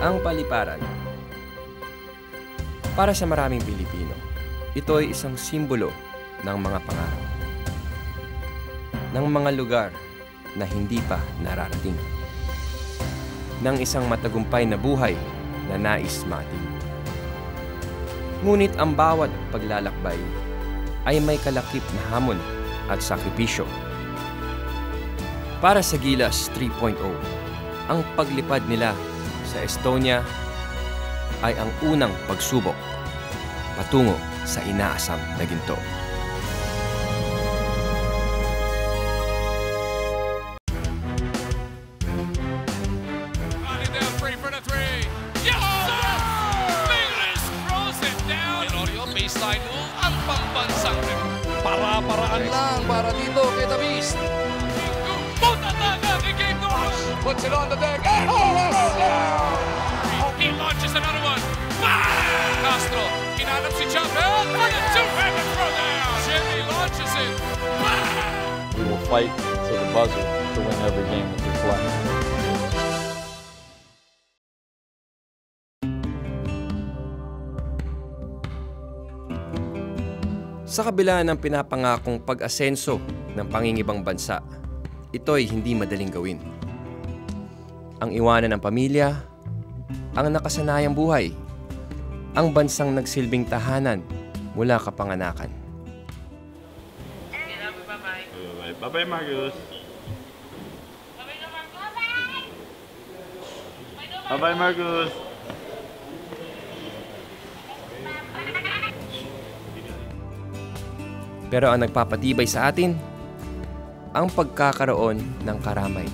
Ang paliparan. Para sa maraming Pilipino, ito ay isang simbolo ng mga pangarap, ng mga lugar na hindi pa nararating, ng isang matagumpay na buhay na nais maating. Ngunit ang bawat paglalakbay ay may kalakip na hamon at sakripisyo. Para sa Gilas 3.0, ang paglipad nila sa Estonia ay ang unang pagsubok patungo sa inaasam na ginto. Para-paraan lang para dito kay The Beast. Puts it on the deck. He launches another one. Castro, hinanap si Chapel. And a two-handed throw down. Jimmy launches it. We will fight to the buzzer to win every game that we play. Sa kabila ng pinapangakong pag-asenso ng pangingibang bansa, ito'y hindi madaling gawin. Ang iwanan ng pamilya, ang nakasanayang buhay, ang bansang nagsilbing tahanan mula kapanganakan. Bye-bye, Marcus. Bye-bye, Marcus. Pero ang nagpapatibay sa atin, ang pagkakaroon ng karamay,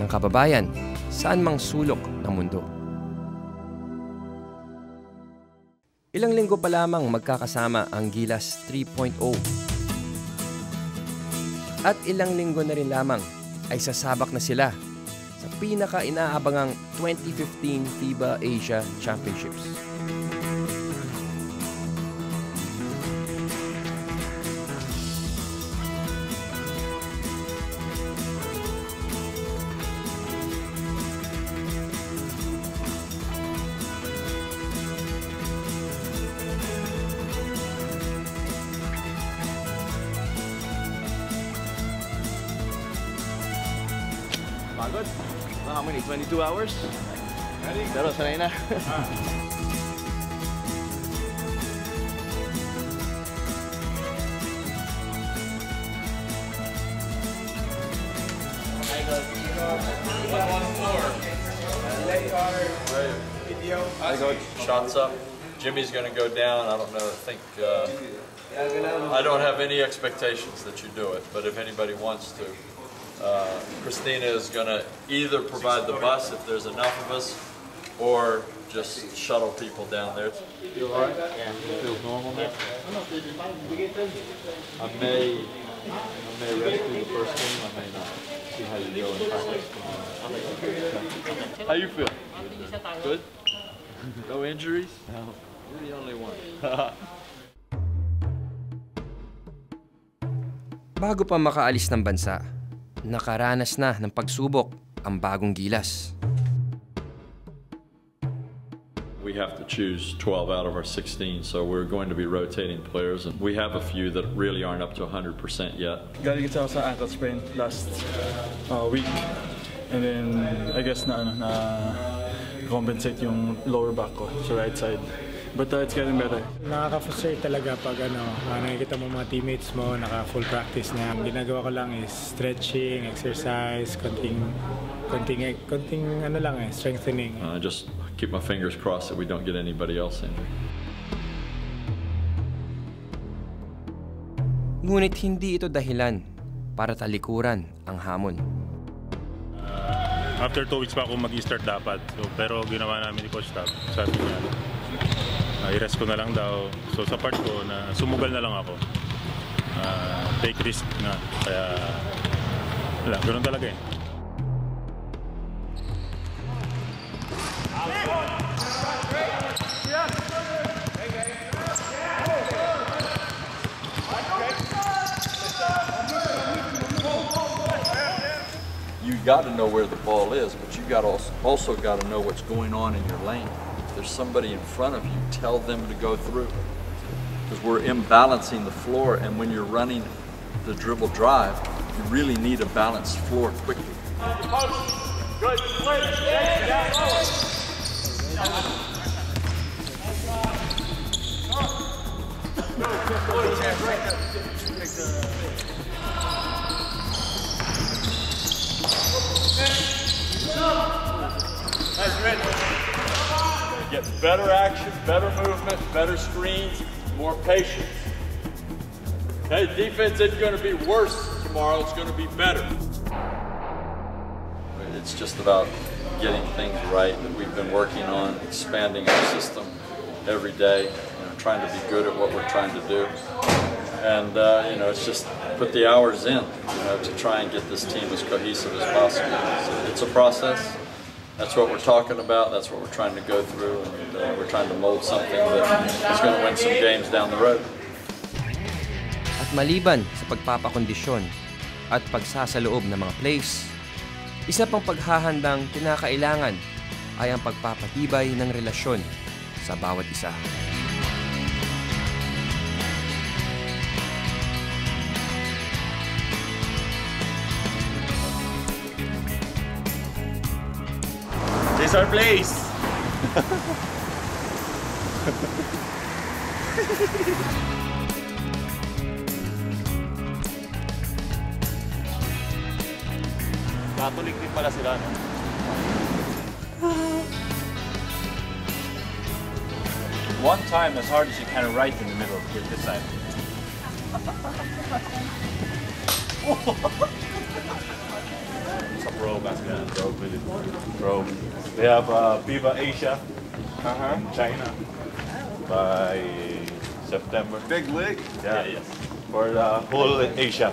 ng kababayan, saan mang sulok ng mundo. Ilang linggo pa lamang magkakasama ang Gilas 3.0. At ilang linggo na rin lamang ay sasabak na sila sa pinaka-inaabangang 2015 FIBA Asia Championships. Pagod? How many? 22 hours? Pero sanay na. I go shots up. Jimmy's going to go down. I don't know. I don't have any expectations that you do it, but if anybody wants to. Christina is going to either provide the bus if there's enough of us, or just shuttle people down there. You all right? Yeah. It feels normal now? I may rest through the first game, I may not. See how you go in practice tomorrow. How you feel? Good? No injuries? No. You're the only one. Bago pa makaalis ng bansa, nakaranas na ng pagsubok ang bagong Gilas. We have to choose 12 out of our 16, so we're going to be rotating players, and we have a few that really aren't up to 100% yet. Galing ako sa ankle sprain last week, and then I guess na compensate yung lower back ko sa right side. But it's getting better. Nakaka-frustrate talaga pag nakikita mo mga teammates mo, naka-full practice na. Ang ginagawa ko lang is stretching, exercise, konting strengthening. Just keep my fingers crossed that we don't get anybody else injured. Ngunit hindi ito dahilan para talikuran ang hamon. After 2 weeks pa ako mag-start dapat. Pero ginawa namin ni Coach Tab. Sabi niya, i-rest ko na lang daw. So sa part ko, na sumugal na lang ako. Take risk na. Kaya, wala, ganoon talaga eh. You got to know where the ball is, but you you've also got to know what's going on in your lane. If there's somebody in front of you, tell them to go through. Because we're imbalancing the floor, and when you're running the dribble drive, you really need a balanced floor quickly. Good. Get better action, better movement, better screens, more patience. Okay, defense isn't going to be worse tomorrow, it's going to be better. It's just about getting things right that we've been working on, expanding our system every day, trying to be good at what we're trying to do. And it's just put the hours in, to try and get this team as cohesive as possible. So it's a process. That's what we're talking about. That's what we're trying to go through, and we're trying to mold something that is going to win some games down the road. At maliban sa pagpapakondisyon at pagsasaloob ng mga plays, isa pang paghahandang kinakailangan ay ang pagpapatibay ng relasyon sa bawat isa. This is our place! Catholic din pala sila, no? One time as hard as you can right in the middle, get this side. It's a pro basketball, pro. They have Viva Asia in China by September. Big league? Yeah, yes. For the whole Asia.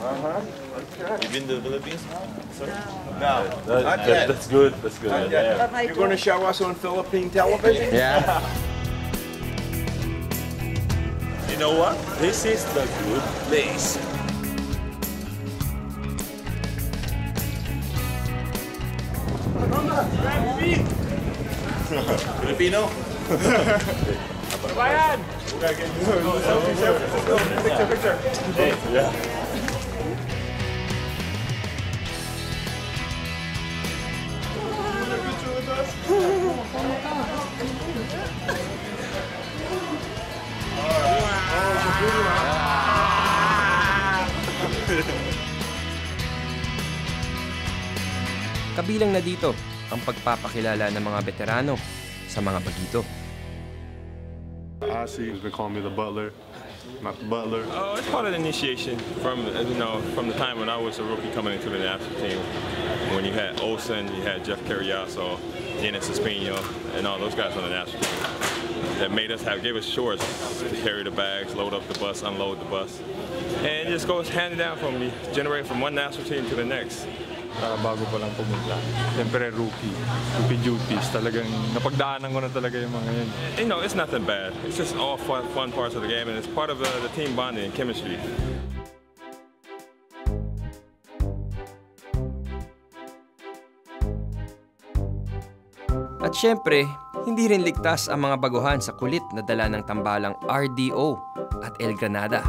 Okay. You been to the Philippines? Sorry? No, not yet. That's good. That's good. Yeah. You're going to show us on Philippine television? Yeah. You know what? This is the good place. Filipino? Ryan! Picture. Yeah. Kabilang na dito ang pagpapakilala ng mga veterano sa mga bagito. Ozzy, they call me the butler, not the butler. Oh, it's part of the initiation from the time when I was a rookie coming into the national team. When you had Olsen, you had Jeff Carriazo, Dennis Espino, and all those guys on the national team that gave us shorts to carry the bags, load up the bus, unload the bus, and it just goes handed down from one national team to the next. Bago pa lang pumunta. Siyempre rookie duties. Talagang napagdaanan ko na talaga yung mga yun. You know, it's nothing bad. It's just all fun parts of the game, and it's part of the team bonding and chemistry. At syempre, hindi rin ligtas ang mga baguhan sa kulit na dala ng tambalang RDO at El Granada.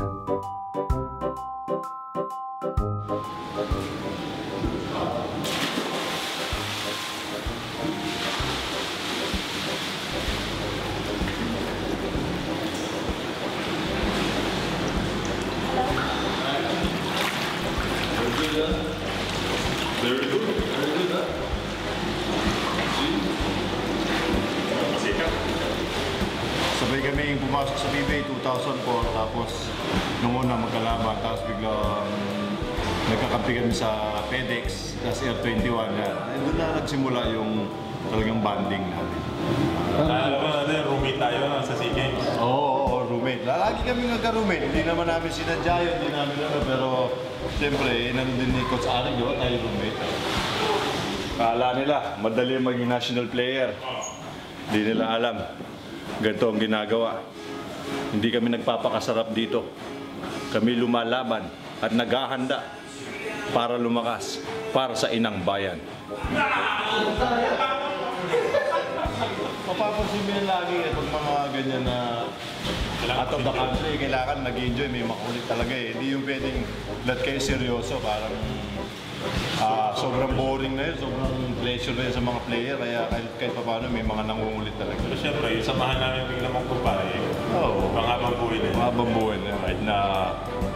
Sabay kaming pumasok sa PBA 2004, tapos nung una magkalaban, tapos biglang nagkakampi kami sa FedEx, tapos Air 21. Doon na nagsimula yung talagang bonding namin. Roommate tayo sa SEA Games. Oo, roommate. Lagi kami nagka-roommate. Hindi naman namin sinadya yun, hindi namin pero siyempre, nandun din ni Coach Ari, tayo roommate. Kala nila, madali maging national player. Hindi nila alam. Ganito ang ginagawa. Hindi kami nagpapakasarap dito. Kami lumalaban at naghahanda para lumakas para sa inang bayan. Mapapansin mo yan lagi pag mga ganyan na out of the country, kailangan mag-enjoy, may makulit talaga eh. Hindi yung pwedeng lahat kayo seryoso, parang sobrang boring na yun, sobrang pleasure na yun sa mga player, kaya kahit pa paano may mga nangungulit talaga. Pero siyempre, yung samahan namin bigla mong kumpare, pang-habang buhay na yun. Pang-habang buhay na yun, kahit na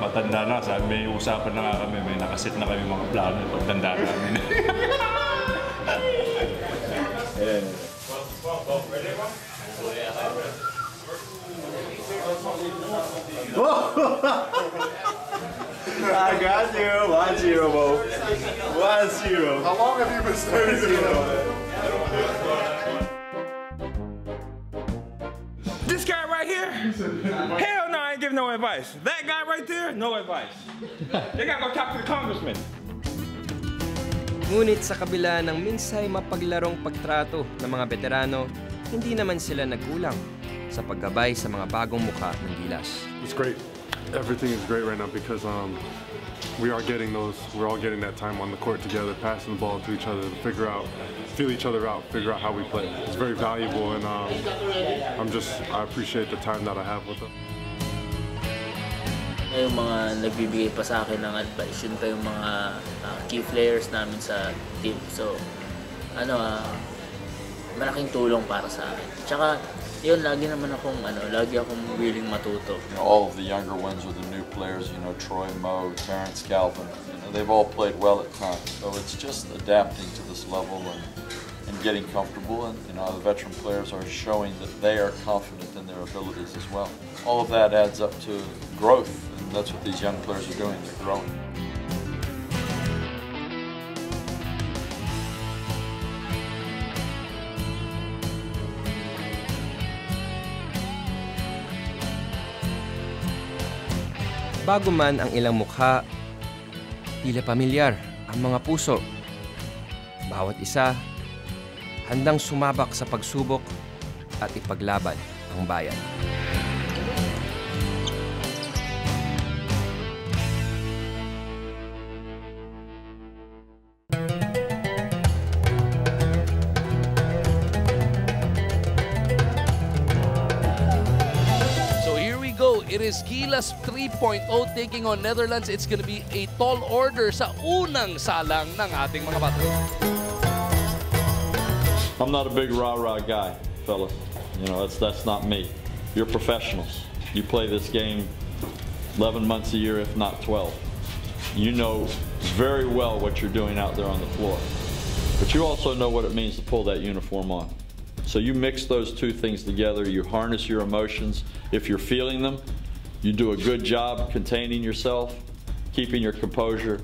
matanda na, sabi may usapan na nga kami, may nakasit na kami mga plano yung pagtanda namin. Ayan. I got you. 1-0, Mo. 1-0. How long have you been studying This guy right here? Hell no, I ain't giving no advice. That guy right there, no advice. They gotta go talk to the congressman. Ngunit sa kabila ng minsay mapaglarong pagtrato ng mga veterano, hindi naman sila nagkulang sa paggabay sa mga bagong mukha ng Gilas. It's great. Everything is great right now because we're all getting that time on the court together, passing the ball to each other to feel each other out, figure out how we play. It's very valuable, and I appreciate the time that I have with them. Yung mga nagbibigay pa sa akin ng advice, yun pa yung mga key players namin sa team. So, malaking tulong para sa akin. Tsaka, yun, lagi akong willing matuto. All of the younger ones are the new players, Troy, Mo, Terrence, Galvin. They've all played well at times. So it's just adapting to this level and getting comfortable. And, the veteran players are showing that they are confident in their abilities as well. All of that adds up to growth, and that's what these young players are doing. They're growing. Bago man ang ilang mukha, tila pamilyar ang mga puso. Bawat isa, handang sumabak sa pagsubok at ipaglaban ang bayan. It is Gilas 3.0 taking on Netherlands. It's going to be a tall order sa unang salang ng ating mga bata. I'm not a big rah-rah guy, fellas. That's not me. You're professionals. You play this game 11 months a year, if not 12. You know very well what you're doing out there on the floor. But you also know what it means to pull that uniform on. So you mix those two things together, you harness your emotions. If you're feeling them, you do a good job containing yourself, keeping your composure,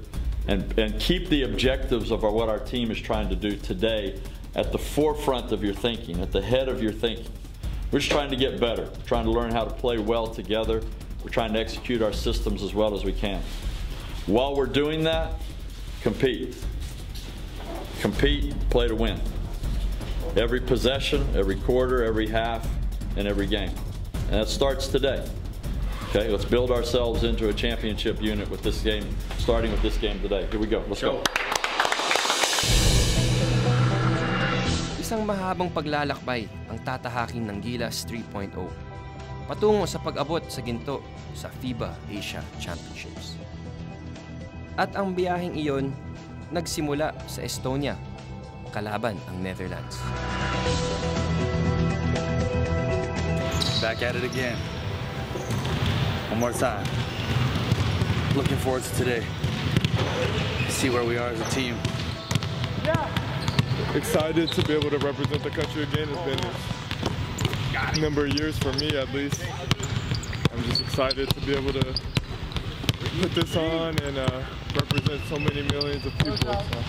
and keep the objectives of what our team is trying to do today at the forefront of your thinking, at the head of your thinking. We're just trying to get better, trying to learn how to play well together. We're trying to execute our systems as well as we can. While we're doing that, compete. Compete, play to win. Every possession, every quarter, every half, and every game. And that starts today. Okay, let's build ourselves into a championship unit with this game, starting with this game today. Here we go. Let's go. Isang mahabang paglalakbay ang tatahakin ng Gilas 3.0 patungo sa pag-abot sa ginto sa FIBA Asia Championships. At ang biyaheng iyon nagsimula sa Estonia, kalaban ang Netherlands. Back at it again. One more time. Looking forward to today. See where we are as a team. Excited to be able to represent the country again. It's been a number of years for me, at least. I'm just excited to be able to put this on and represent so many millions of people. So.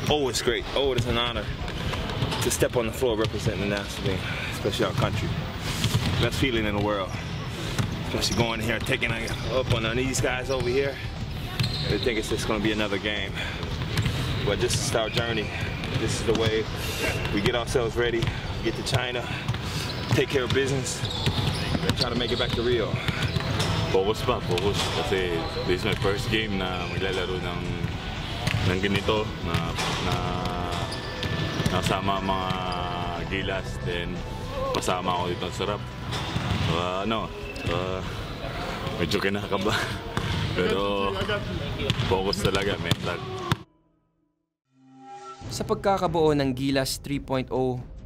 Oh, it's great. Oh, it's an honor to step on the floor representing the national team, especially our country. Best feeling in the world. Especially going here and taking up on these guys over here. They think it's just going to be another game. But this is our journey. This is the way we get ourselves ready, get to China, take care of business, and try to make it back to Rio. Focus pa, focus. Kasi this is my first game na maglalaro ng ng ganito na nasama mga Gilas, then pasama ako dito. Ang sarap. Medyo kinakaba. Pero focus talaga, mental. Sa pagkakabuo ng Gilas 3.0,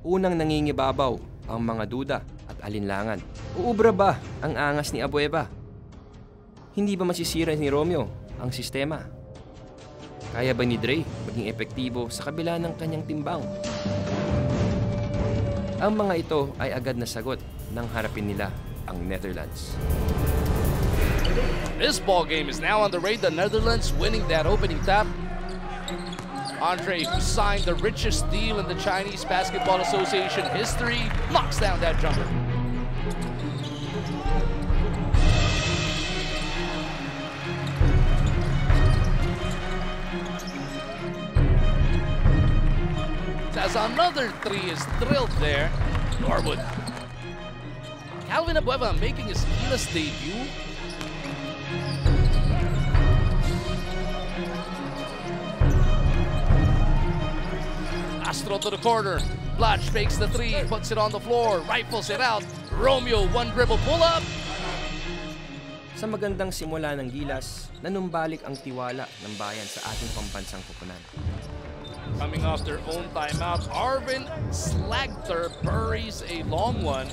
unang nangingibabaw ang mga duda at alinlangan. Uubra ba ang angas ni Abueva? Hindi ba masisira ni Romeo ang sistema? Kaya ba ni Dre maging epektibo sa kabila ng kanyang timbang? Ang mga ito ay agad na sagot nang harapin nila ang Netherlands. This ball game is now underway. The Netherlands winning that opening tap. Andre, who signed the richest deal in the Chinese Basketball Association history, knocks down that jumper. As another three is drilled there, Norwood. Calvin Abueva making his Gilas debut. Castro to the corner. Blatch fakes the three, puts it on the floor, rifles it out. Romeo, one dribble pull-up. Sa magandang simula ng Gilas, nanumbalik ang tiwala ng bayan sa ating pambansang koponan. Coming off their own timeout, Arvin Slagter buries a long one.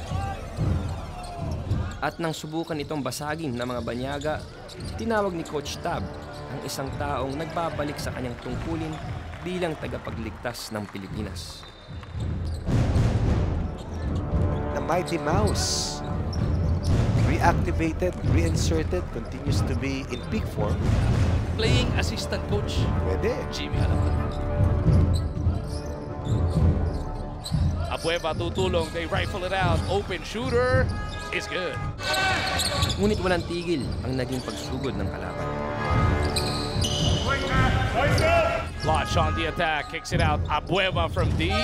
At nang subukan itong basagin ng mga banyaga, tinawag ni Coach Tab ang isang taong nagbabalik sa kanyang tungkulin bilang tagapagligtas ng Pilipinas. The Mighty Mouse, reactivated, reinserted, continues to be in peak form. Playing assistant coach. Pwede. Jimmy Alapad. Abueva tutulong, they rifle it out. Open shooter is good. Ngunit walang tigil ang naging pagsugod ng kalaban. Blatch on the attack, kicks it out. Abueva from deep.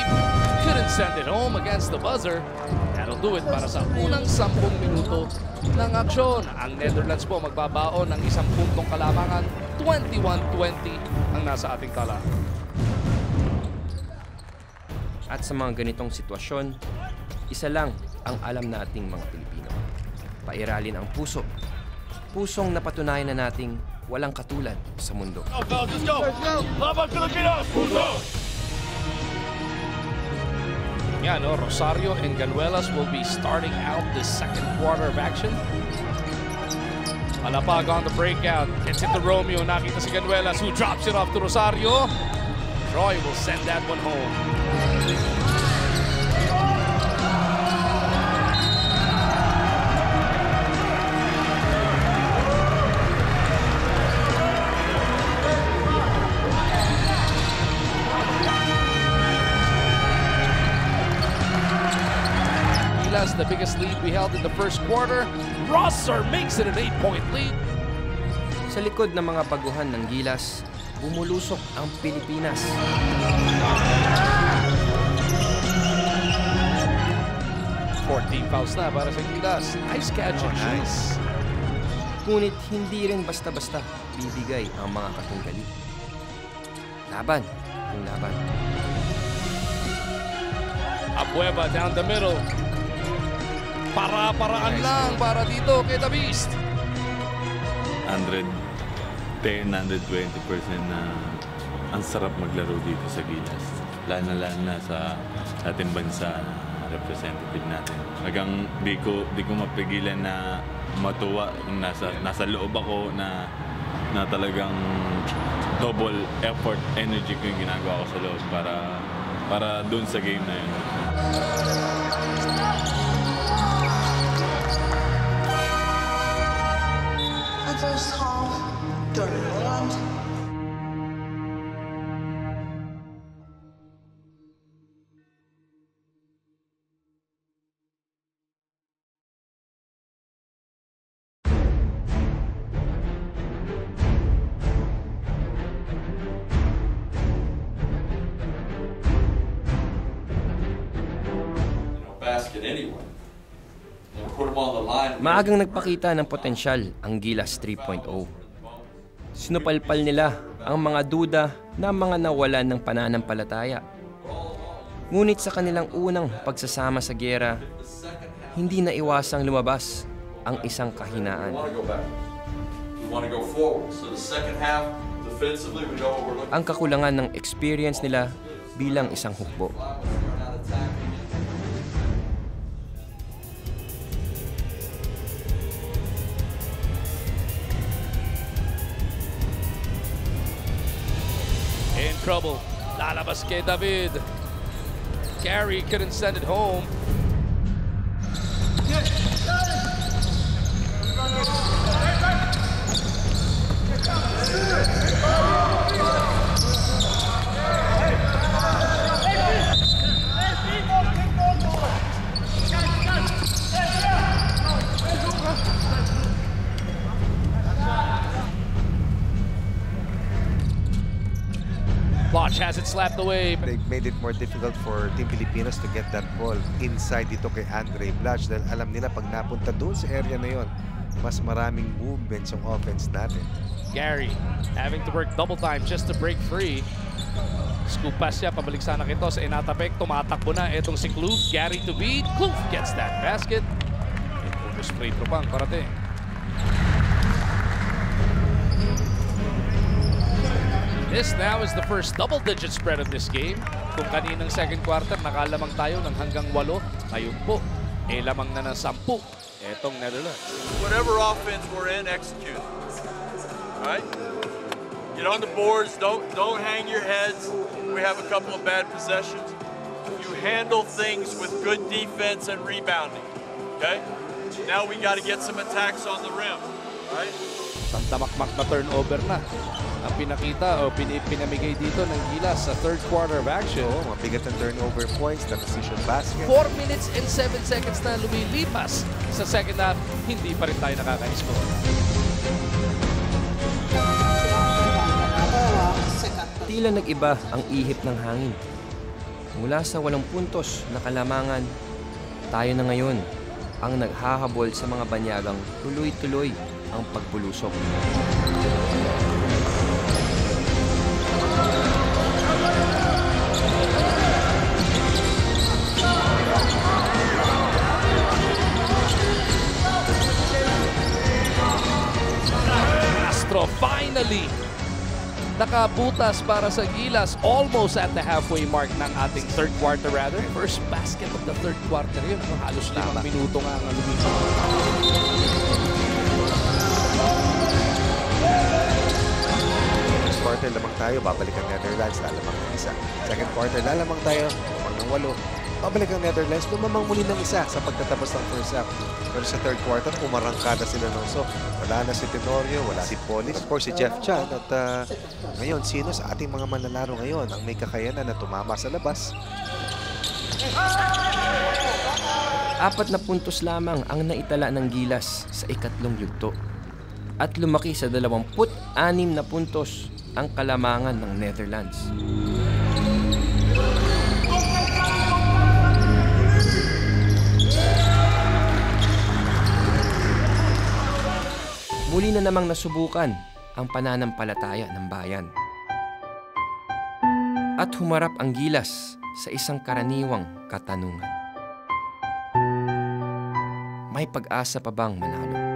Couldn't send it home against the buzzer. That'll do it para sa unang 10 minuto ng aksyon. Ang Netherlands po magbabaon ng isang puntong kalamangan. 21-20 ang nasa ating tala. At sa mga ganitong sitwasyon, isa lang ang alam nating mga Pilipino. Pairalin ang puso. Pusong napatunayan na nating walang katulad sa mundo. Let's go! Laban Pilipinas! Puso! Yeah, no, Rosario and Ganuelas will be starting out the second quarter of action. Alapag on the breakout. Gets it to Romeo. Nakita si Ganuelas who drops it off to Rosario. Troy will send that one home. The biggest lead we held in the first quarter. Rosser makes it an 8-point lead. Sa likod ng mga baguhan ng Gilas, bumulusok ang Pilipinas. Team fouls na para sa Gilas. Nice catch and shoot. Ngunit hindi rin basta-basta bibigay ang mga katunggali. Laban kung laban. Abueva down the middle. Para-paraan lang para dito kay The Beast. 110, 120% na ang sarap maglaro dito sa Gilas. Lalo na sa ating bansa na representative natin. Hanggang di ko mapigilan na matuwa kung nasa loob ako na talagang double effort, energy ko yung ginagawa ko sa loob para dun sa game na yun. First half, the Netherlands. Basket anyway. Put them on the line. Maagang nagpakita ng potensyal ang Gilas 3.0. Sinupalpal nila ang mga duda na mga nawalan ng pananampalataya. Ngunit sa kanilang unang pagsasama sa giyera, hindi na iwasang lumabas ang isang kahinaan. Ang kakulangan ng experience nila bilang isang hukbo. In trouble. Lalabas kay David. Gary couldn't send it home. Lodge has it slapped away. They made it more difficult for Team Pilipinas to get that ball inside dito kay Andre Blatch dahil alam nila pag napunta doon sa area na yon, mas maraming movements yung offense natin. Gary having to work double time just to break free. Scoop pass siya, pabalik sana kito sa Inatapec. Tumatakbo na itong si Kloof. Gary to beat. Kloof gets that basket. Focus free throw pang parating. This now is the first double-digit spread of this game. Kung kaninang second quarter, nakalamang tayo ng hanggang 8. Ngayon po, lamang na ng 10. Etong Netherlands. Whatever offense we're in, execute. All right? Get on the boards. Don't hang your heads. We have a couple of bad possessions. You handle things with good defense and rebounding. Okay? Now we got to get some attacks on the rim. All right? Santamakmak na turnover na ang pinakita o pinamigay dito ng Gilas sa third quarter of action. Oo, mabigat ang turnover points, na position basket. 4 minutes and 7 seconds na lumilipas sa second half, hindi pa rin tayo nakaka-score. Tila nag-iba ang ihip ng hangin. Mula sa 8 puntos na kalamangan, tayo na ngayon ang naghahabol sa mga banyagang tuloy-tuloy ang pagpulusok. Castro finally nakabutas para sa Gilas, almost at the halfway mark ng ating third quarter rather. First basket of the third quarter yun. Halos 5 minuto nga ang lumipas. First quarter lamang tayo, babalik ang Netherlands, lalamang ng 1. Second quarter, lalamang tayo, lamang ng 8. Babalik ang Netherlands, lumamang muli ng 1 sa pagtatapos ng first half. Pero sa third quarter, umarangkada sila ng so. Wala na si Tenorio, wala si Polis, of course si Jeff Chan. At ngayon, sino sa ating mga manlalaro ngayon ang may kakayanan na tumama sa labas? 4 na puntos lamang ang naitala ng Gilas sa ikatlong yugto. At lumaki sa 26 na puntos ang kalamangan ng Netherlands. Muli na namang nasubukan ang pananampalataya ng bayan. At humarap ang Gilas sa isang karaniwang katanungan. May pag-asa pa bang manalo?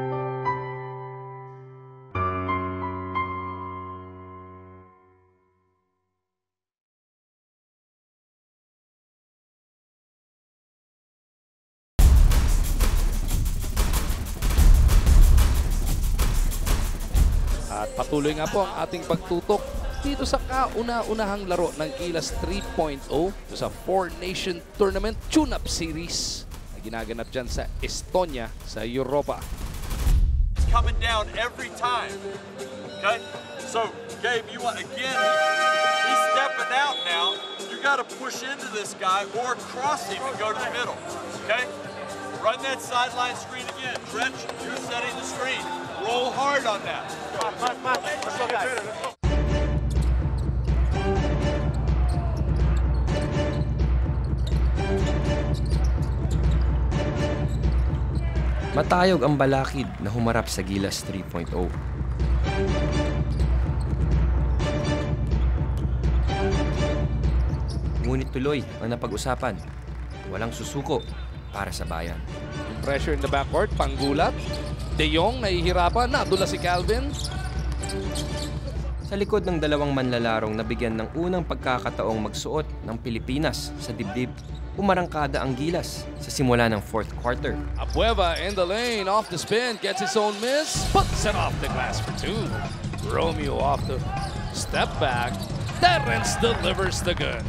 At patuloy nga po ang ating pagtutok dito sa kauna-unahang laro ng Gilas 3.0 sa 4-Nation Tournament Tune-Up Series na ginaganap dyan sa Estonia sa Europa. It's coming down every time. Okay? So, Gabe, you want, again, he's stepping out now. You got to push into this guy or cross him and go to the middle. Okay? Run that sideline screen again. Drench, you're setting the screen. Roll hard on that. Let's go, guys. Matayog ang balakid na humarap sa Gilas 3.0. tuloy ang napag-usapan. Walang susuko para sa bayan. Pressure in the backcourt, panggulat. De Jong nahihirapan, nadula si Calvin. Sa likod ng dalawang manlalarong nabigyan ng unang pagkakataong magsuot ng Pilipinas sa dibdib, umarangkada ang Gilas sa simula ng fourth quarter. Abueva in the lane, off the spin, gets his own miss, puts it off the glass for two. Romeo off the step back, Terrence delivers the good.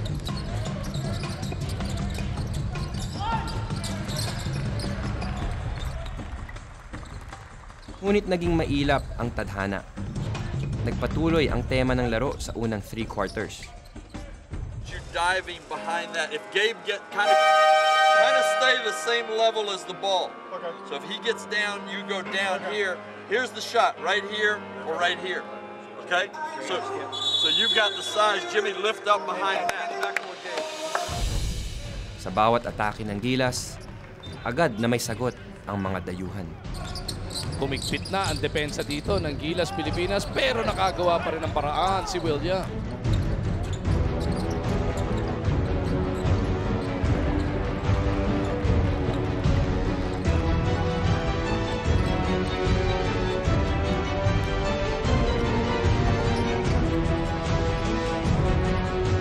Ngunit naging mailap ang tadhana. Nagpatuloy ang tema ng laro sa unang 3 quarters. You're diving behind that. If Gabe get kind of stay the same level as the ball. Okay. So if he gets down, you go down here. Here's the shot, right here or right here. Okay? So you've got the size. Jimmy, lift up behind that. Sa bawat atake ng Gilas, agad na may sagot ang mga dayuhan. Kumigpit na ang depensa dito ng Gilas Pilipinas pero nakagawa pa rin ng paraan si William.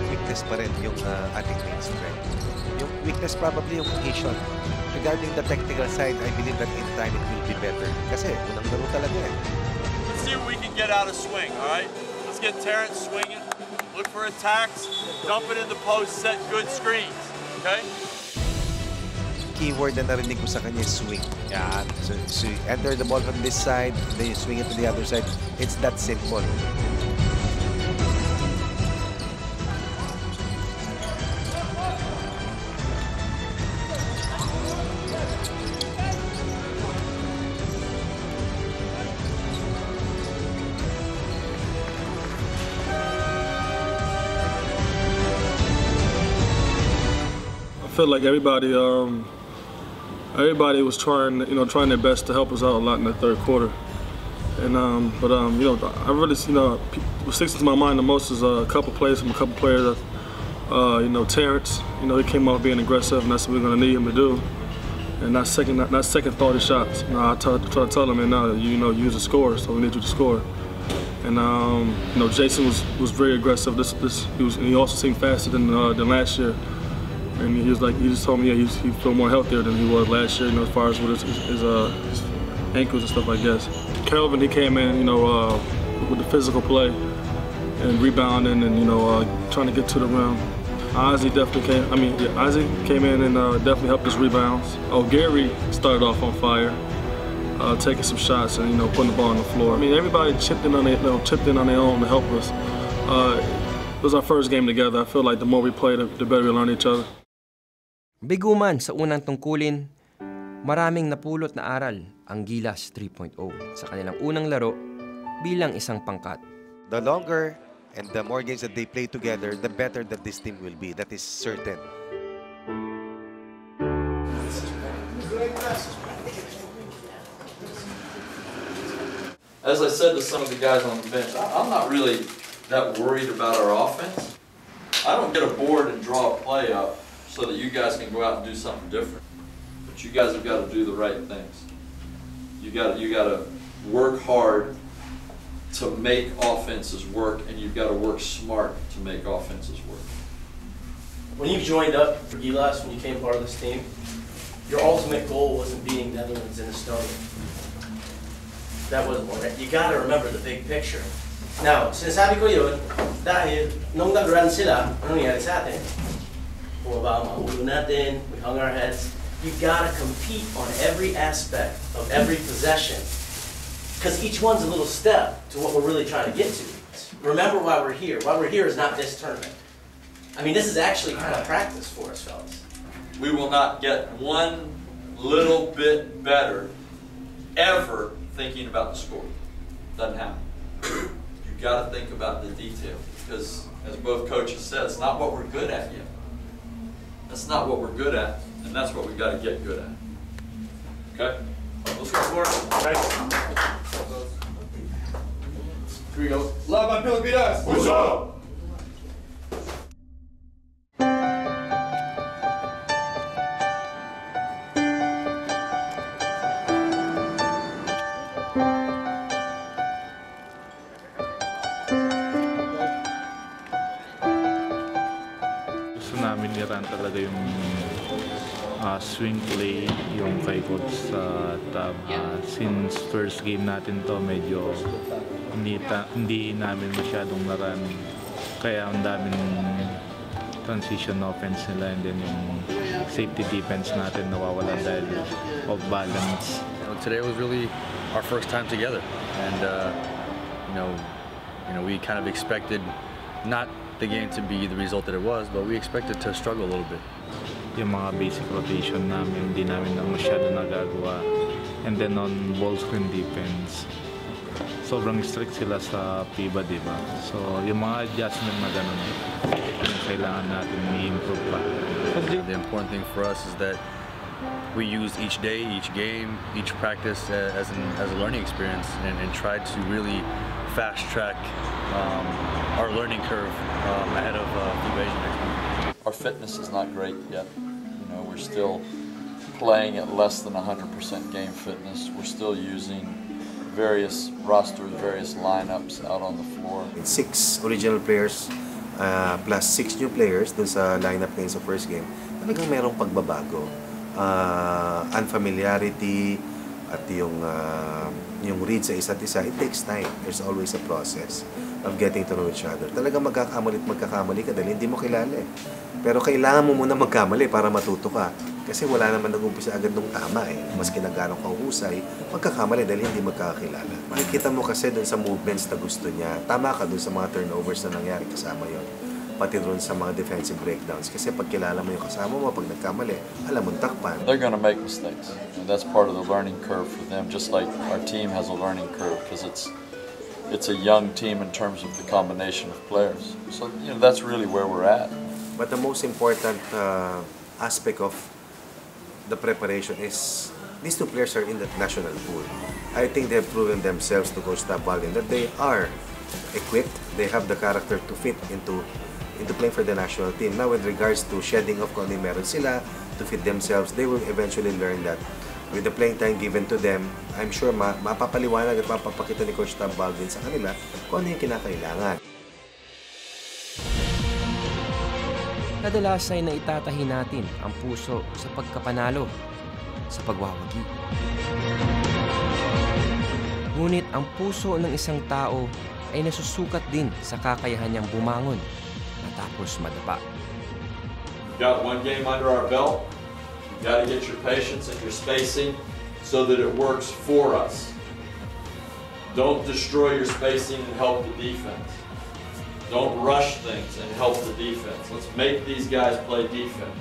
Weakness pa rin yung ating main strength. Yung weakness probably yung Asian. Regarding the technical side, I believe that in time it will be better. Kasi unang laro talaga eh. Let's see if we can get out of swing, all right? Let's get Terrence swinging. Look for attacks. Dump it in the post. Set good screens, okay? Keyword na narinig ko sa kanya is swing. Yan. So you enter the ball from this side, then you swing it to the other side. It's that simple. I felt like everybody was trying their best to help us out a lot in the third quarter, and I really what sticks to my mind the most is a couple plays from a couple players. Terrence, he came off being aggressive, and that's what we're going to need him to do. And not second thought his shots. I try to tell him, you use a score, so we need you to score. And Jason was very aggressive. He also seemed faster than last year. And he just told me, he felt more healthier than he was last year, as far as with his ankles and stuff, I guess. Calvin, he came in, with the physical play and rebounding and, trying to get to the rim. Ozzy came in and definitely helped us rebounds. Gary started off on fire, taking some shots and, putting the ball on the floor. Everybody chipped in on their own to help us. It was our first game together. I feel like the more we play, the better we learn each other. Biguman sa unang tungkulin, maraming napulot na aral ang Gilas 3.0 sa kanilang unang laro bilang isang pangkat. The longer and the more games that they play together, the better that this team will be. That is certain. As I said to some of the guys on the bench, I'm not really that worried about our offense. I don't get a board and draw a play up so that you guys can go out and do something different. But you guys have got to do the right things. You got to work hard to make offenses work, and you've got to work smart to make offenses work. When you joined up for Gilas, when you became part of this team, your ultimate goal wasn't beating Netherlands in Estonia. That wasn't one. You got to remember the big picture. Now, sinasabi ko yun, dahil nung nag-run sila, ano nangyari sa atin? Bumaba ang ulo natin, we hung our heads. You gotta compete on every aspect of every possession, because each one's a little step to what we're really trying to get to. Remember why we're here. Why we're here is not this tournament. This is actually kind of practice for us, fellas. We will not get one little bit better ever thinking about the score. Doesn't happen. You've got to think about the detail, because as both coaches said, it's not what we're good at yet. That's not what we're good at, and that's what we've got to get good at. Okay? Let's go for it. Thanks. Here we go. Love my Pilipinas. What's up? ni Ran talaga yung swing play, yung kay Coach Tab. Since first game natin to, medyo hindi namin masyadong naran. Kaya ang daming transition offense nila, and then yung safety defense natin nawawalan dahil of balance. Today was really our first time together, and we kind of expected not the game to be the result that it was, but we expected to struggle a little bit. Yung mga basic rotation namin, hindi namin na masyado nagagawa. And then on ball screen defense, sobrang strict sila sa FIBA, di ba? So yung mga adjustment na ganun, kailangan natin i-improve pa. The important thing for us is that we use each day, each game, each practice as a learning experience, and try to really fast track our learning curve ahead of FIBA Asia next month. Our fitness is not great yet. We're still playing at less than 100% game fitness. We're still using various rosters, various lineups out on the floor. 6 original players plus 6 new players dun sa lineup ngayon sa first game. Talagang merong pagbabago. Unfamiliarity at yung read sa isa't isa, it takes time. There's always a process of getting to know each other. Talagang magkakamali ka dahil hindi mo kilala eh. Pero kailangan mo muna magkamali para matuto ka. Kasi wala naman nag-umpisa agad nung tama eh. Maski na gano'ng kahusay, magkakamali dahil hindi magkakakilala. Makikita mo kasi dun sa movements na gusto niya. Tama ka dun sa mga turnovers na nangyari, kasama yon. Pati dun sa mga defensive breakdowns. Kasi pag kilala mo yung kasama mo, pag nagkamali, alam mong takpan. They're gonna make mistakes. And that's part of the learning curve for them, just like our team has a learning curve, because it's a young team in terms of the combination of players. So, that's really where we're at. But the most important aspect of the preparation is these two players are in the national pool. I think they've proven themselves to Coach Tab Baldwin that they are equipped, they have the character to fit into playing for the national team. Now with regards to shedding off kung ano meron sila, to fit themselves, they will eventually learn that with the playing time given to them, I'm sure mapapaliwanag at mapapakita ni Coach Tab Baldwin sa kanila kung ano yung kinakailangan. Kadalas ay naitatahi natin ang puso sa pagkapanalo, sa pagwawagi. Ngunit ang puso ng isang tao ay nasusukat din sa kakayahan niyang bumangon matapos madapa. We've got one game under our belt. You've got to get your patience and your spacing so that it works for us. Don't destroy your spacing and help the defense. Don't rush things and help the defense. Let's make these guys play defense.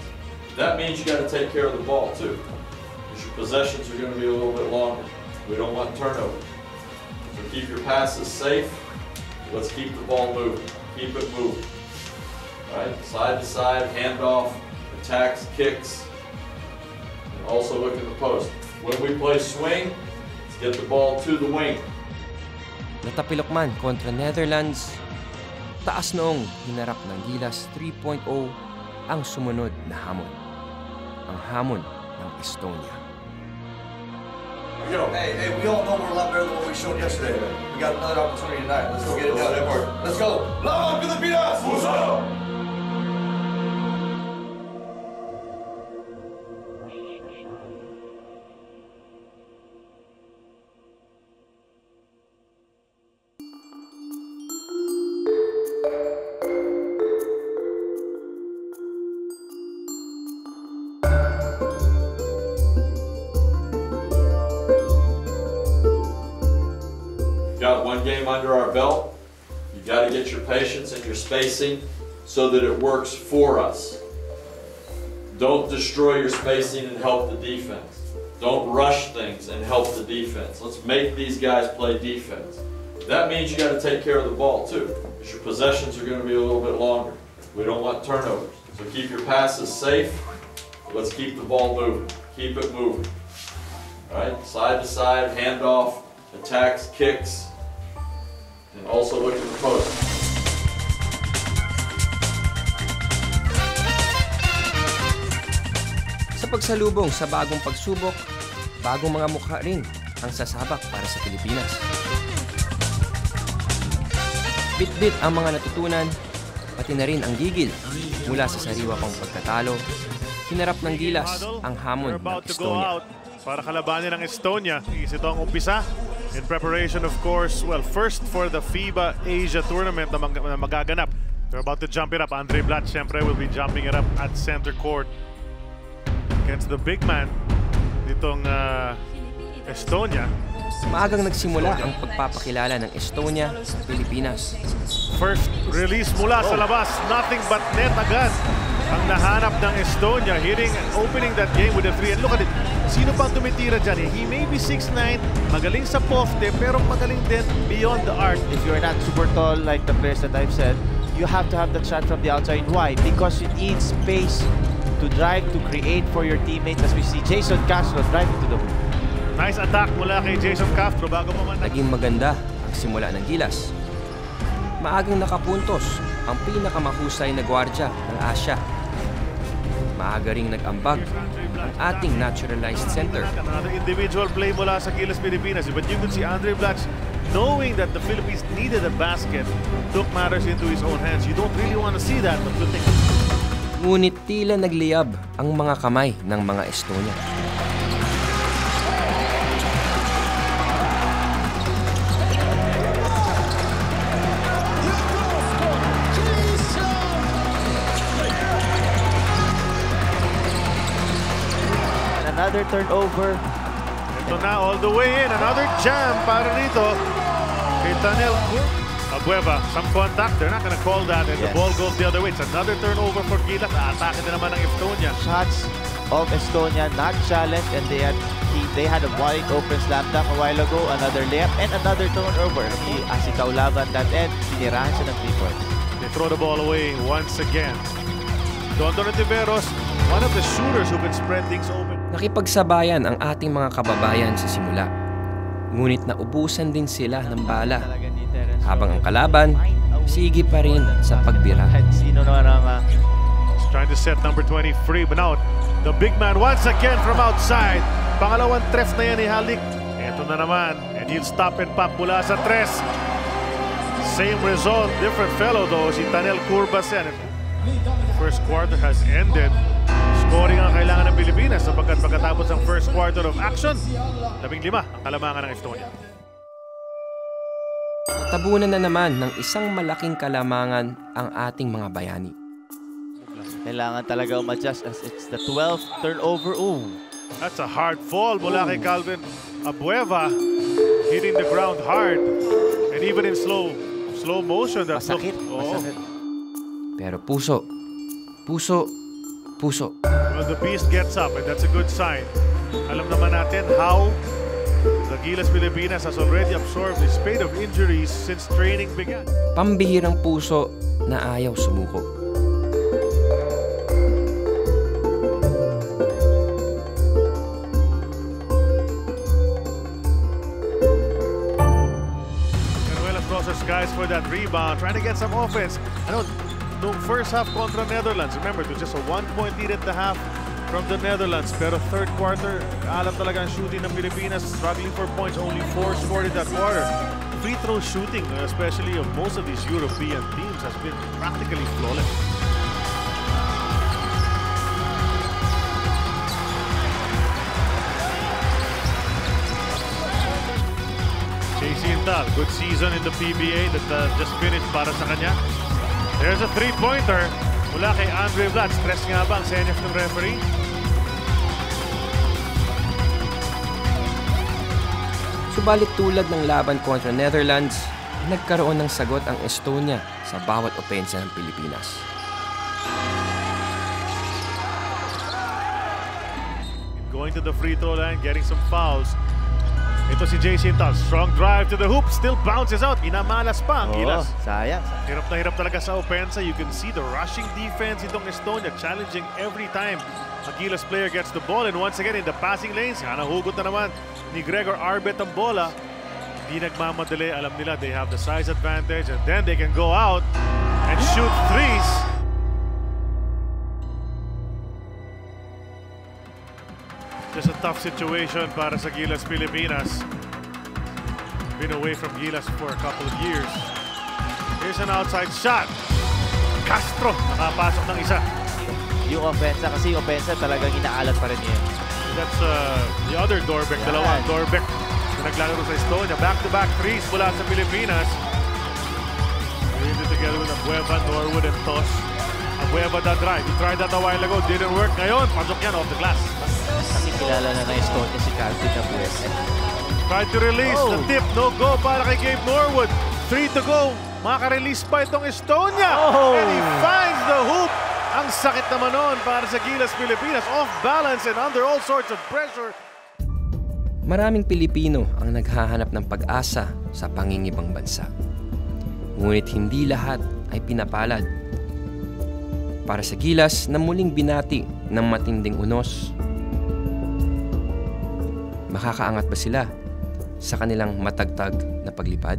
That means you got to take care of the ball too, because your possessions are going to be a little bit longer. We don't want turnovers. So keep your passes safe. Let's keep the ball moving. Keep it moving. All right, side to side, handoff, attacks, kicks, and also look at the post. When we play swing, let's get the ball to the wing. Natapilok man kontra Netherlands, taas noong hinarap ng Gilas 3.0 ang sumunod na hamon. Ang hamon ng Estonia. Hey, we all know we're a lot better than what we showed yesterday. We got another opportunity tonight. Let's go get it done, Edward. Let's go. Laban Pilipinas! Musa! Got one game under our belt. You got to get your patience and your spacing so that it works for us. Don't destroy your spacing and help the defense. Don't rush things and help the defense. Let's make these guys play defense. That means you got to take care of the ball too, because your possessions are going to be a little bit longer. We don't want turnovers. So keep your passes safe. Let's keep the ball moving. Keep it moving. All right, side to side, handoff, attacks, kicks, and also look at the post. Sa pagsalubong sa bagong pagsubok, bagong mga mukha rin ang sasabak para sa Pilipinas. Bit-bit ang mga natutunan, pati na rin ang gigil mula sa sariwa pang pagkatalo. Hinarap ng Gilas ang hamon ng Estonia. Para kalabanin ng Estonia, ito ang umpisa. In preparation, of course, well, first for the FIBA Asia Tournament na magaganap. They're about to jump it up. Andre Blat, syempre, will be jumping it up at center court against the big man ditong Estonia. Maagang nagsimula ang pagpapakilala ng Estonia sa Pilipinas. First release mula sa labas, nothing but net agad ang nahanap ng Estonia, opening that game with a 3. And look at it, sino pang tumitira dyan? He may be 6'9", magaling sa poste, pero magaling din beyond the arc. If you're not super tall like the players that I've said, you have to have that shot from the outside. Why? Because you need space to drive, to create for your teammates, as we see Jason Castro driving to the hoop. Nice attack mula kay Jason Castro bago naging maganda ang simula ng Gilas. Maagang nakapuntos ang pinakamahusay na gwardya ng Asia. Maaga ring nag-ambag ang ating naturalized center. Another individual play mula sa Gilas Pilipinas. But you could see Andre Blat, knowing that the Philippines needed a basket, took matters into his own hands. You don't really want to see that, but good thing. Ngunit tila nagliyab ang mga kamay ng mga Estonia. Another turnover. Ito na, all the way in. Another jam para rito kay Tanel Abueva. Some contact. They're not gonna call that, and the ball goes the other way. It's another turnover for Gilas. Atake na naman ng Estonia. Shots of Estonia not challenged, and they had a wide open slam dunk a while ago. Another layup and another turnover. Si Asikaw laban that end. Tinirahan siya ng 3 points. They throw the ball away once again. Don Tiveros, one of the shooters who can spread things open. Nakipagsabayan ang ating mga kababayan sa simula. Ngunit naubusan din sila ng bala. Habang ang kalaban, sige pa rin sa pagbira. Sino naman ang trying to set number 20 free, but now the big man once again from outside. Pangalawang tref na yan ni Halik. Ito na naman, and he'll stop and pop mula sa tres. Same result, different fellow though, si Tanel Curbas yan. First quarter has ended. Scoring ang kailangan ng Pilipinas sapagkat pagkatapos ng first quarter of action, 15 ang kalamangan ng Estonia. Tabunan na naman ng isang malaking kalamangan ang ating mga bayani. Kailangan talaga umadjust as it's the 12th turnover. Ooh. That's a hard fall mula kay Calvin Abueva, hitting the ground hard, and even in slow motion. That's masakit. Pero puso. Well, the beast gets up, and that's a good sign. Alam naman natin how the Gilas Pilipinas has already absorbed a spate of injuries since training began. Pambihirang puso na ayaw sumuko. Manuela Rosas, guys, for that rebound, trying to get some offense. No first half contra Netherlands. Remember, it was just a 1-point lead at the half from the Netherlands. Pero third quarter, alam talaga ang shooting ng Pilipinas, struggling for points. Only 4 scored in that quarter. Free throw shooting, especially of most of these European teams, has been practically flawless. JC Intal, good season in the PBA that just finished para sa kanya. There's a 3-pointer mula kay Andre Blat. Stress nga ba ang senef ng referee? Subalit tulad ng laban kontra Netherlands, nagkaroon ng sagot ang Estonia sa bawat opensa ng Pilipinas. Going to the free throw line, getting some fouls. Ito si JC Intal, strong drive to the hoop, still bounces out, inamalas pa ang Gilas. Sayang. Hirap na hirap talaga sa opensa. You can see the rushing defense itong Estonia, challenging every time a Gilas player gets the ball. And once again, in the passing lanes, nahugot na naman ni Gregor Arbet ang bola. Di nagmamadali, alam nila they have the size advantage, and then they can go out and shoot threes. Just a tough situation para sa Gilas Pilipinas. Been away from Gilas for a couple of years. Here's an outside shot. Castro nakapasok ng isa. Yung offensa, kasi yung offensa talagang inaalat pa rin yun. That's the other Dorbeck, dalawang Dorbeck na naglalaro sa Estonia. Back-to-back threes mula sa Pilipinas. Together with Abueva, Norwood, and Toss. Abueva that drive. He tried that a while ago, didn't work. Ngayon, pasok yan off the glass. Kasi kilala na Estonia si Calvin Abueva. Tried to release the tip, no go para kay Gabe Norwood. 3 to go. Makaka-release pa itong Estonia. And he finds the hoop. Ang sakit naman nun para sa Gilas Pilipinas. Off balance and under all sorts of pressure. Maraming Pilipino ang naghahanap ng pag-asa sa pangingibang bansa. Ngunit hindi lahat ay pinapalad. Para sa Gilas na muling binati ng matinding unos, makakaangat ba sila sa kanilang matagtag na paglipad?